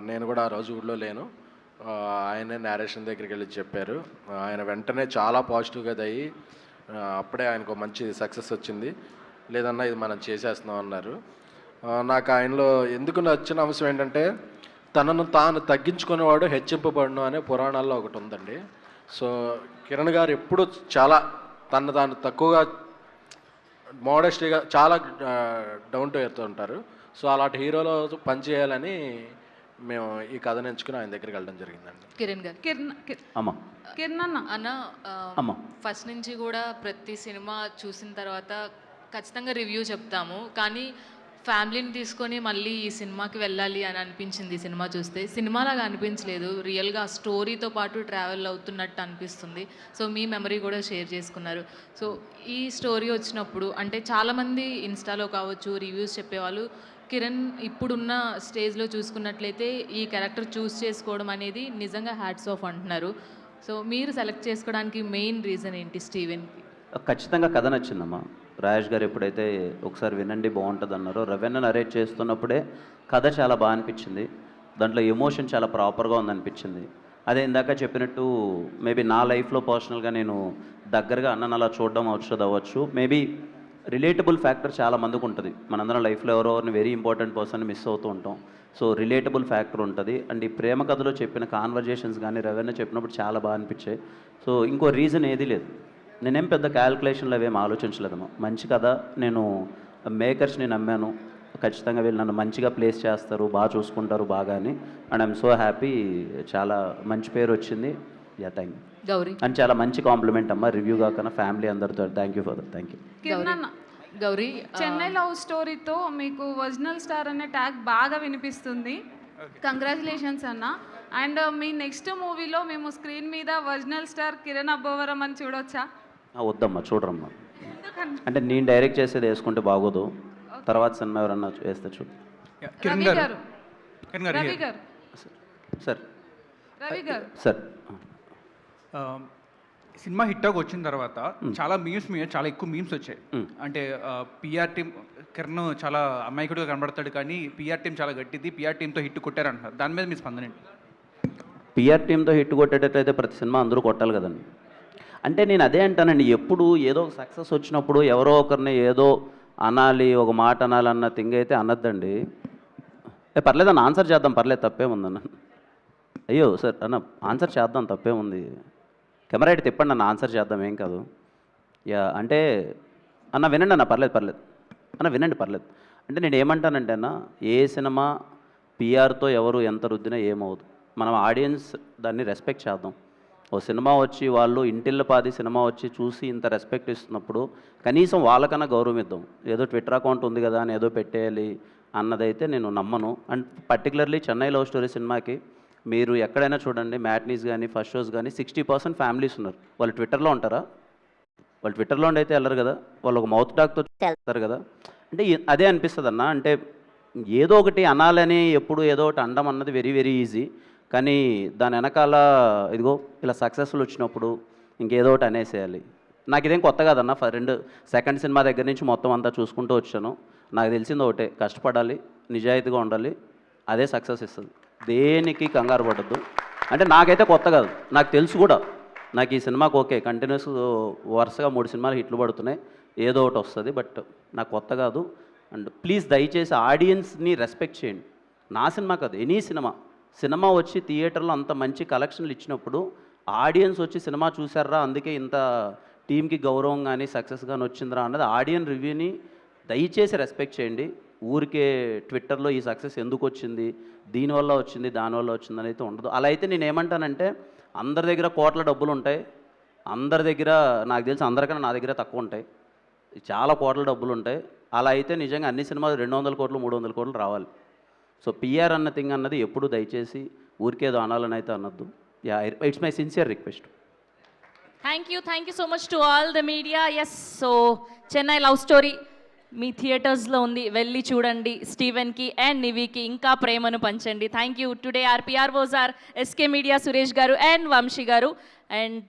[SPEAKER 9] నేను కూడా ఆ రోజు ఊళ్ళో లేను, ఆయనే నేరేషన్ దగ్గరికి వెళ్ళి చెప్పారు. ఆయన వెంటనే చాలా పాజిటివ్గా అయ్యి అప్పుడే ఆయనకు మంచి సక్సెస్ వచ్చింది. లేదన్నా ఇది మనం చేసేస్తున్నాం అన్నారు. నాకు ఆయనలో ఎందుకు నచ్చిన అంశం ఏంటంటే తనను తాను తగ్గించుకునేవాడు హెచ్చింపబడును అనే పురాణాల్లో ఒకటి ఉందండి. సో కిరణ్ గారు ఎప్పుడు చాలా తను తాను తక్కువగా మోడెస్టీగా చాలా డౌన్ టు ఎర్త్ ఉంటారు. సో అలాంటి హీరోలో పనిచేయాలని మేము ఈ కథను ఎంచుకుని ఆయన దగ్గరికి వెళ్ళడం జరిగిందండి.
[SPEAKER 16] కిరణ్ గారు
[SPEAKER 15] కిరణ్
[SPEAKER 16] అన్న ఫస్ట్ నుంచి కూడా ప్రతి సినిమా చూసిన తర్వాత ఖచ్చితంగా రివ్యూ చెప్తాము, కానీ ఫ్యామిలీని తీసుకొని మళ్ళీ ఈ సినిమాకి వెళ్ళాలి అని అనిపించింది. ఈ సినిమా చూస్తే సినిమాలాగా అనిపించలేదు, రియల్గా ఆ స్టోరీతో పాటు ట్రావెల్ అవుతున్నట్టు అనిపిస్తుంది. సో మీ మెమరీ కూడా షేర్ చేసుకున్నారు. సో ఈ స్టోరీ వచ్చినప్పుడు అంటే చాలామంది ఇన్స్టాలో కావచ్చు రివ్యూస్ చెప్పేవాళ్ళు కిరణ్ ఇప్పుడున్న స్టేజ్లో చూసుకున్నట్లయితే ఈ క్యారెక్టర్ చూస్ చేసుకోవడం అనేది నిజంగా హ్యాట్స్ ఆఫ్ అంటున్నారు. సో మీరు సెలెక్ట్ చేసుకోవడానికి మెయిన్ రీజన్ ఏంటి స్టీవెన్కి?
[SPEAKER 2] ఖచ్చితంగా కథ నచ్చిందమ్మా. రాజేష్ గారు ఎప్పుడైతే ఒకసారి వినండి బాగుంటుంది అన్నారో, రవెన్న నరేట్ చేస్తున్నప్పుడే కథ చాలా బాగా అనిపించింది. దాంట్లో ఎమోషన్ చాలా ప్రాపర్గా ఉందనిపించింది. అదే ఇందాక చెప్పినట్టు మేబీ నా లైఫ్లో పర్సనల్గా నేను దగ్గరగా అన్నను అలా చూడడం అవ్వచ్చు. మేబీ రిలేటబుల్ ఫ్యాక్టర్ చాలా మందికి ఉంటుంది. మనందరం లైఫ్లో ఎవరెవరిని వెరీ ఇంపార్టెంట్ పర్సన్ మిస్ అవుతూ ఉంటాం. సో రిలేటబుల్ ఫ్యాక్టర్ ఉంటుంది. అండ్ ఈ ప్రేమ కథలో చెప్పిన కాన్వర్జేషన్స్ కానీ రవెన్న చెప్పినప్పుడు చాలా బాగా అనిపించాయి. సో ఇంకో రీజన్ ఏదీ లేదు, నేనేం పెద్ద క్యాల్కులేషన్లు అవేం ఆలోచించలేదమ్మా. మంచి కథ, నేను మేకర్స్ని నమ్మాను, ఖచ్చితంగా వీళ్ళు నన్ను మంచిగా ప్లేస్ చేస్తారు, బాగా చూసుకుంటారు బాగా అని. అండ్ ఐఎమ్ సో హ్యాపీ, చాలా మంచి పేరు వచ్చింది. Yeah, thank you
[SPEAKER 16] Gowri.
[SPEAKER 2] And చాలా మంచి కాంప్లిమెంట్ అమ్మా, రివ్యూ కాకన్నా ఫ్యామిలీ అందరితో. Thank you for that. Thank you.
[SPEAKER 16] Gowri,
[SPEAKER 17] Chennai love స్టోరీతో మీకు ఒరిజినల్ స్టార్ అనే ట్యాగ్ బాగా వినిపిస్తుంది. కంగ్రాచులేషన్స్ అన్న. అండ్ మీ నెక్స్ట్ మూవీలో మేము స్క్రీన్ మీద ఒరిజినల్ స్టార్ కిరణ్ అబ్బవరం అని చూడొచ్చా?
[SPEAKER 2] వద్దమ్మా, చూడరమ్మా. అంటే నేను డైరెక్ట్ చేసేది వేసుకుంటే బాగోదు, తర్వాత సినిమా ఎవరన్నా వేస్తే చూడు. సార్ సార్
[SPEAKER 18] సినిమా హిట్ అవ్వక వచ్చిన తర్వాత చాలా మీమ్స్ మీద చాలా ఎక్కువ మీమ్స్ వచ్చాయి. అంటే పిఆర్ టీమ్ కిరణ్ చాలా అమాయకుడిగా కనబడతాడు, కానీ పిఆర్ టీం చాలా గట్టిది, పిఆర్ టీంతో హిట్ కొట్టారు అంటున్నారు. దాని మీద మీ స్పందన ఏంటి?
[SPEAKER 2] పిఆర్ టీంతో హిట్ కొట్టేటట్లయితే ప్రతి సినిమా అందరూ కొట్టాలి కదండి. అంటే నేను అదే అంటానండి, ఎప్పుడు ఏదో సక్సెస్ వచ్చినప్పుడు ఎవరో ఒకరిని ఏదో అనాలి, ఒక మాట అనాలన్న థింగ్ అయితే అనద్దండి. పర్లేదన్న, ఆన్సర్ చేద్దాం, పర్లేదు, తప్పేముందన్న. అయ్యో సార్ అన్న, ఆన్సర్ చేద్దాం, తప్పేముంది, కెమెరా అయితే తిప్పండి అన్న, ఆన్సర్ చేద్దాం, ఏం కాదు. యా, అంటే అన్న వినండి అన్న, పర్లేదు అన్న, వినండి, పర్లేదు. అంటే నేను ఏమంటానంటే అన్న, ఏ సినిమా పిఆర్తో ఎవరు ఎంత రుద్దినా ఏమవుదు, మనం ఆడియన్స్ దాన్ని రెస్పెక్ట్ చేద్దాం. ఓ సినిమా వచ్చి వాళ్ళు ఇంటిల్లపాది సినిమా వచ్చి చూసి ఇంత రెస్పెక్ట్ ఇస్తున్నప్పుడు కనీసం వాళ్ళకన్నా గౌరవం ఇద్దాం. ఏదో ట్విట్టర్ అకౌంట్ ఉంది కదా అని ఏదో పెట్టేయాలి అన్నదైతే నేను నమ్మను. And particularly Chennai love story సినిమాకి మీరు ఎక్కడైనా చూడండి, మ్యాట్నీస్ కానీ ఫస్ట్ షోస్ కానీ 60% ఫ్యామిలీస్ ఉన్నారు. వాళ్ళు ట్విట్టర్లో ఉంటారా? వాళ్ళు ట్విట్టర్లో ఉండి అయితే వెళ్ళరు కదా, వాళ్ళు ఒక మౌత్ టాక్తో వెళ్తారు కదా. అంటే అదే అనిపిస్తుంది అన్న, అంటే ఏదో ఒకటి అనాలని ఎప్పుడు ఏదో ఒకటి అనడం అన్నది వెరీ వెరీ ఈజీ. కానీ దాని వెనకాల ఇదిగో ఇలా సక్సెస్ఫుల్ వచ్చినప్పుడు ఇంకేదో ఒకటి అనేసేయాలి. నాకు ఇదేం కొత్త కాదన్న, సెకండ్ సినిమా దగ్గర నుంచి మొత్తం అంతా చూసుకుంటూ వచ్చాను. నాకు తెలిసింది ఒకటే, కష్టపడాలి, నిజాయితీగా ఉండాలి, అదే సక్సెస్ ఇస్తుంది. దేనికి కంగారు పడద్దు. అంటే నాకైతే కొత్త కాదు, నాకు తెలుసు కూడా. నాకు ఈ సినిమాకి ఓకే కంటిన్యూస్ వరుసగా 3 సినిమాలు హిట్లు పడుతున్నాయి, ఏదో ఒకటి వస్తుంది. బట్ నాకు కొత్త కాదు. అండ్ ప్లీజ్ దయచేసి ఆడియన్స్ని రెస్పెక్ట్ చేయండి. నా సినిమా కాదు, ఎనీ సినిమా వచ్చి థియేటర్లో అంత మంచి కలెక్షన్లు ఇచ్చినప్పుడు ఆడియన్స్ వచ్చి సినిమా చూసారా, అందుకే ఇంత టీంకి గౌరవం కానీ సక్సెస్ కానీ వచ్చిందిరా అన్నది ఆడియన్ రివ్యూని దయచేసి రెస్పెక్ట్ చేయండి. ఊరికే ట్విట్టర్లో ఈ సక్సెస్ ఎందుకు వచ్చింది, దీనివల్ల వచ్చింది, దానివల్ల వచ్చింది అని అయితే ఉండదు. అలా అయితే నేను ఏమంటానంటే, అందరి దగ్గర కోట్ల డబ్బులు ఉంటాయి, అందరి దగ్గర నాకు తెలిసి అందరికన్నా నా దగ్గర తక్కువ ఉంటాయి, చాలా కోట్ల డబ్బులు ఉంటాయి. అలా అయితే నిజంగా అన్ని సినిమాలు 200 కోట్లు 300 కోట్లు రావాలి. సో పిఆర్ అన్న థింగ్ అన్నది ఎప్పుడు దయచేసి ఊరికేదో అనాలని అయితే అనొద్దు. It's my sincere request.
[SPEAKER 19] Thank you so much to all the media. Yes, so Chennai love story మీ థియేటర్స్లో ఉంది, వెళ్ళి చూడండి. స్టీవెన్కి అండ్ నివికి ఇంకా ప్రేమను పంచండి. Thank you. Today our PROs are SK media Suresh గారు అండ్ వంశీ గారు. And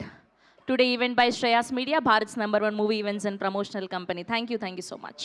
[SPEAKER 19] today event by Shreyas media, Bharat's #1 movie events and promotional company. Thank you so much.